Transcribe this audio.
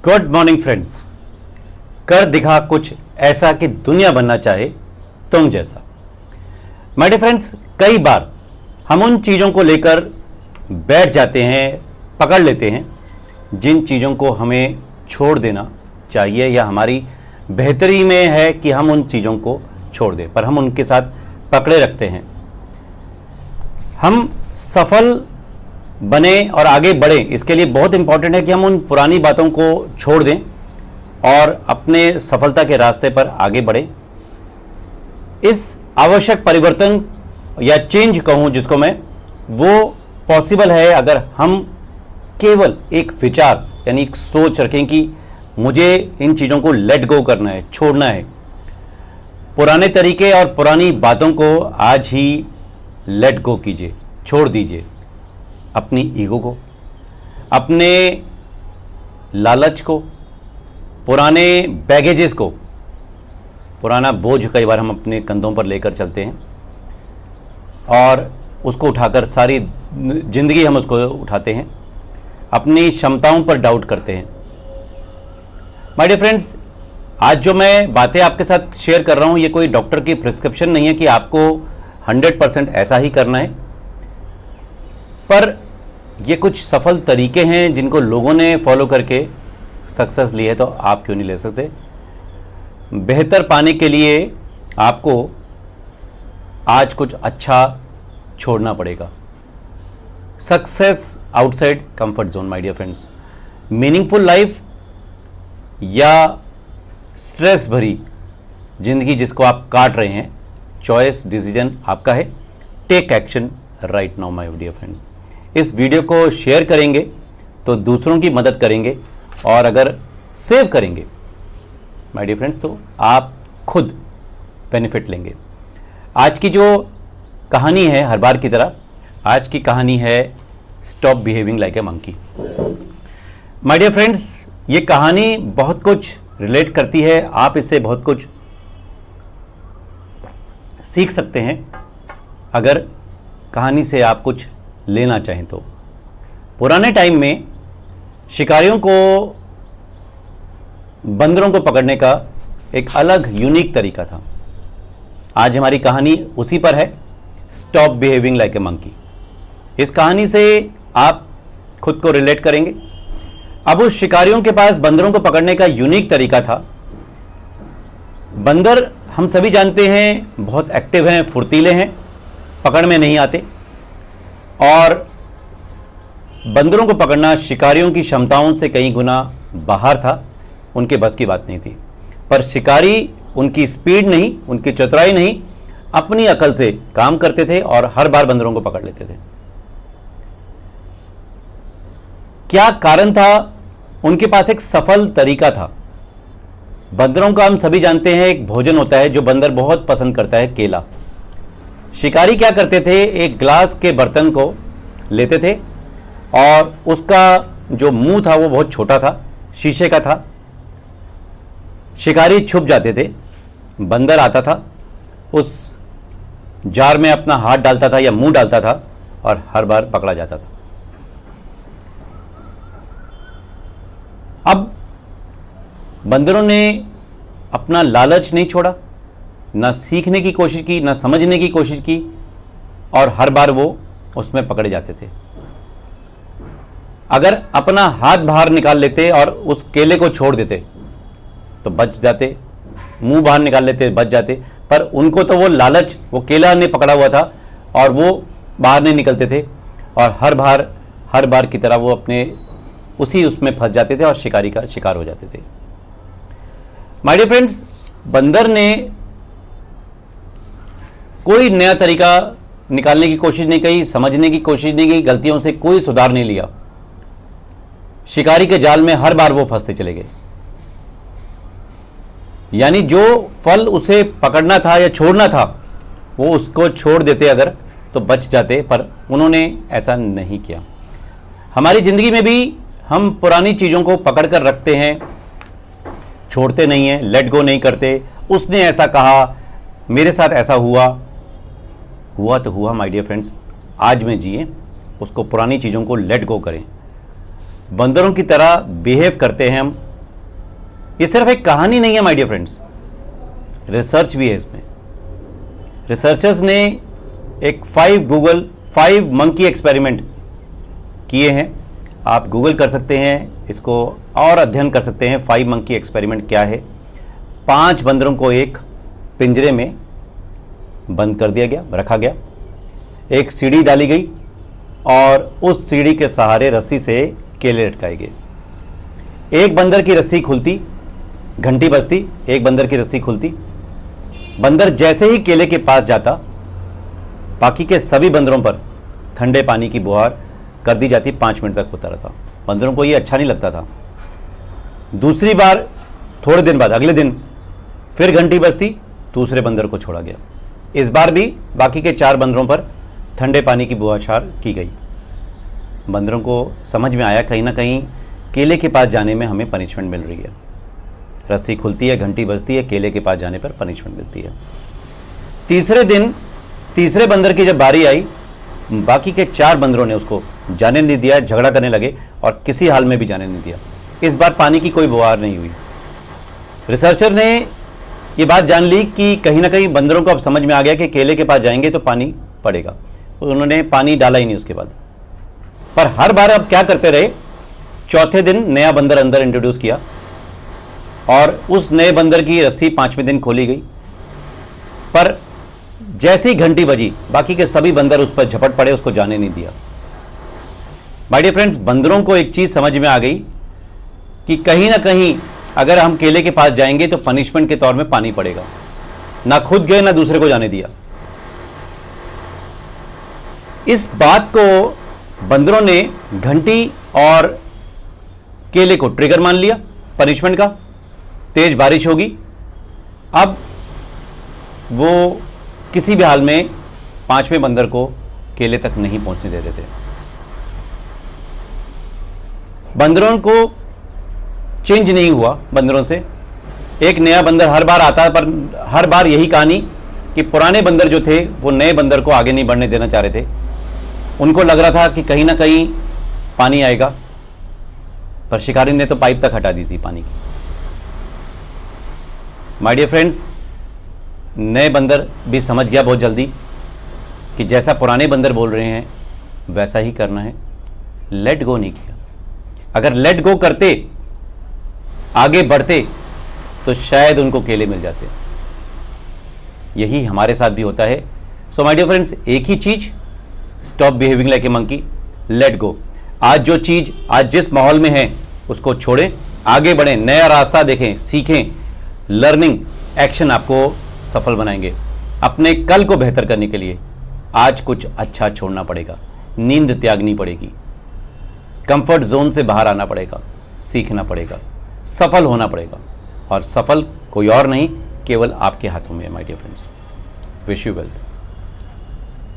Good morning friends. कर दिखा कुछ ऐसा कि दुनिया बनना चाहे तुम जैसा। माय डियर फ्रेंड्स, कई बार हम उन चीज़ों को लेकर बैठ जाते हैं, पकड़ लेते हैं जिन चीज़ों को हमें छोड़ देना चाहिए या हमारी बेहतरी में है कि हम उन चीज़ों को छोड़ दें, पर हम उनके साथ पकड़े रखते हैं। हम सफल बने और आगे बढ़ें, इसके लिए बहुत इंपॉर्टेंट है कि हम उन पुरानी बातों को छोड़ दें और अपने सफलता के रास्ते पर आगे बढ़ें। इस आवश्यक परिवर्तन या चेंज कहूं जिसको मैं, वो पॉसिबल है अगर हम केवल एक विचार यानी एक सोच रखें कि मुझे इन चीज़ों को लेट गो करना है, छोड़ना है। पुराने तरीके और पुरानी बातों को आज ही लेट गो कीजिए, छोड़ दीजिए। अपनी ईगो को, अपने लालच को, पुराने बैगेजेस को, पुराना बोझ कई बार हम अपने कंधों पर लेकर चलते हैं और उसको उठाकर सारी जिंदगी हम उसको उठाते हैं, अपनी क्षमताओं पर डाउट करते हैं। माय डियर फ्रेंड्स, आज जो मैं बातें आपके साथ शेयर कर रहा हूं, ये कोई डॉक्टर की प्रिस्क्रिप्शन नहीं है कि आपको 100% ऐसा ही करना है, पर ये कुछ सफल तरीके हैं जिनको लोगों ने फॉलो करके सक्सेस ली है, तो आप क्यों नहीं ले सकते। बेहतर पाने के लिए आपको आज कुछ अच्छा छोड़ना पड़ेगा। Success outside comfort zone. My dear friends, meaningful life या स्ट्रेस भरी जिंदगी जिसको आप काट रहे हैं, चॉइस डिसीजन आपका है। Take action right now my dear friends. इस वीडियो को शेयर करेंगे तो दूसरों की मदद करेंगे, और अगर सेव करेंगे माय डियर फ्रेंड्स तो आप खुद बेनिफिट लेंगे। आज की जो कहानी है, हर बार की तरह आज की कहानी है stop behaving like a monkey. My dear friends, ये कहानी बहुत कुछ रिलेट करती है, आप इससे बहुत कुछ सीख सकते हैं अगर कहानी से आप कुछ लेना चाहें तो। पुराने टाइम में शिकारियों को बंदरों को पकड़ने का एक अलग यूनिक तरीका था। आज हमारी कहानी उसी पर है, stop behaving like a monkey. इस कहानी से आप खुद को रिलेट करेंगे। अब उस शिकारियों के पास बंदरों को पकड़ने का यूनिक तरीका था। बंदर हम सभी जानते हैं बहुत एक्टिव हैं, फुर्तीले हैं, पकड़ में नहीं आते, और बंदरों को पकड़ना शिकारियों की क्षमताओं से कई गुना बाहर था, उनके बस की बात नहीं थी। पर शिकारी उनकी स्पीड नहीं, उनकी चतुराई नहीं, अपनी अकल से काम करते थे और हर बार बंदरों को पकड़ लेते थे। क्या कारण था? उनके पास एक सफल तरीका था। बंदरों का हम सभी जानते हैं एक भोजन होता है जो बंदर बहुत पसंद करता है, केला। शिकारी क्या करते थे, एक ग्लास के बर्तन को लेते थे और उसका जो मुंह था वो बहुत छोटा था, शीशे का था। शिकारी छुप जाते थे, बंदर आता था, उस जार में अपना हाथ डालता था या मुंह डालता था और हर बार पकड़ा जाता था। अब बंदरों ने अपना लालच नहीं छोड़ा, ना सीखने की कोशिश की, ना समझने की कोशिश की, और हर बार वो उसमें पकड़े जाते थे। अगर अपना हाथ बाहर निकाल लेते और उस केले को छोड़ देते तो बच जाते, मुंह बाहर निकाल लेते बच जाते, पर उनको तो वो लालच, वो केला ने पकड़ा हुआ था और वो बाहर नहीं निकलते थे, और हर बार की तरह वो अपने उसी उसमें फंस जाते थे और शिकारी का शिकार हो जाते थे। माय डियर फ्रेंड्स, बंदर ने कोई नया तरीका निकालने की कोशिश नहीं की, समझने की कोशिश नहीं की, गलतियों से कोई सुधार नहीं लिया। शिकारी के जाल में हर बार वो फंसते चले गए। यानी जो फल उसे पकड़ना था या छोड़ना था, वो उसको छोड़ देते अगर तो बच जाते, पर उन्होंने ऐसा नहीं किया। हमारी जिंदगी में भी हम पुरानी चीज़ों को पकड़ कर रखते हैं, छोड़ते नहीं हैं, लेट गो नहीं करते। उसने ऐसा कहा, मेरे साथ ऐसा हुआ तो हुआ। माय डियर फ्रेंड्स, आज में जिए, उसको पुरानी चीज़ों को लेट गो करें। बंदरों की तरह बिहेव करते हैं हम ये सिर्फ एक कहानी नहीं है माय डियर फ्रेंड्स, रिसर्च भी है इसमें। रिसर्चर्स ने एक 5 मंकी एक्सपेरिमेंट किए हैं। आप गूगल कर सकते हैं इसको और अध्ययन कर सकते हैं 5 मंकी एक्सपेरिमेंट क्या है। 5 बंदरों को एक पिंजरे में बंद कर दिया गया, रखा गया, एक सीढ़ी डाली गई और उस सीढ़ी के सहारे रस्सी से केले लटकाए गए। एक बंदर की रस्सी खुलती, घंटी बजती, एक बंदर की रस्सी खुलती, बंदर जैसे ही केले के पास जाता बाकी के सभी बंदरों पर ठंडे पानी की बुहार कर दी जाती। 5 मिनट तक होता रहता। बंदरों को ये अच्छा नहीं लगता था। दूसरी बार थोड़े दिन बाद अगले दिन फिर घंटी बजती, दूसरे बंदर को छोड़ा गया। इस बार भी बाकी के 4 बंदरों पर ठंडे पानी की बौछार की गई। बंदरों को समझ में आया कहीं ना कहीं केले के पास जाने में हमें पनिशमेंट मिल रही है। रस्सी खुलती है, घंटी बजती है, केले के पास जाने पर पनिशमेंट मिलती है। तीसरे दिन तीसरे बंदर की जब बारी आई, बाकी के 4 बंदरों ने उसको जाने नहीं दिया, झगड़ा करने लगे और किसी हाल में भी जाने नहीं दिया। इस बार पानी की कोई बौछार नहीं हुई। रिसर्चर ने ये बात जान ली कि कहीं ना कहीं बंदरों को अब समझ में आ गया कि केले के पास जाएंगे तो पानी पड़ेगा। उन्होंने पानी डाला ही नहीं उसके बाद। पर हर बार अब क्या करते रहे, चौथे दिन नया बंदर अंदर इंट्रोड्यूस किया और उस नए बंदर की रस्सी 5वें दिन खोली गई। पर जैसे ही घंटी बजी बाकी के सभी बंदर उस पर झपट पड़े, उसको जाने नहीं दिया। माय डियर फ्रेंड्स, बंदरों को एक चीज समझ में आ गई कि कहीं ना कहीं अगर हम केले के पास जाएंगे तो पनिशमेंट के तौर में पानी पड़ेगा। ना खुद गए ना दूसरे को जाने दिया। इस बात को बंदरों ने घंटी और केले को ट्रिगर मान लिया पनिशमेंट का। तेज बारिश होगी, अब वो किसी भी हाल में 5वें बंदर को केले तक नहीं पहुंचने दे रहे थे। बंदरों को चेंज नहीं हुआ। बंदरों से एक नया बंदर हर बार आता, पर हर बार यही कहानी कि पुराने बंदर जो थे वो नए बंदर को आगे नहीं बढ़ने देना चाह रहे थे। उनको लग रहा था कि कहीं ना कहीं पानी आएगा, पर शिकारी ने तो पाइप तक हटा दी थी पानी की। माय डियर फ्रेंड्स, नए बंदर भी समझ गया बहुत जल्दी कि जैसा पुराने बंदर बोल रहे हैं वैसा ही करना है। लेट गो नहीं किया। अगर लेट गो करते, आगे बढ़ते, तो शायद उनको केले मिल जाते। यही हमारे साथ भी होता है। सो माय डियर फ्रेंड्स, एक ही चीज, stop behaving like a monkey, let go. आज जो चीज आज जिस माहौल में है उसको छोड़ें, आगे बढ़ें, नया रास्ता देखें, सीखें। लर्निंग एक्शन आपको सफल बनाएंगे। अपने कल को बेहतर करने के लिए आज कुछ अच्छा छोड़ना पड़ेगा, नींद त्यागनी पड़ेगी, कंफर्ट जोन से बाहर आना पड़ेगा, सीखना पड़ेगा, सफल होना पड़ेगा। और सफल कोई और नहीं, केवल आपके हाथों में है my dear friends. Wish you wealth.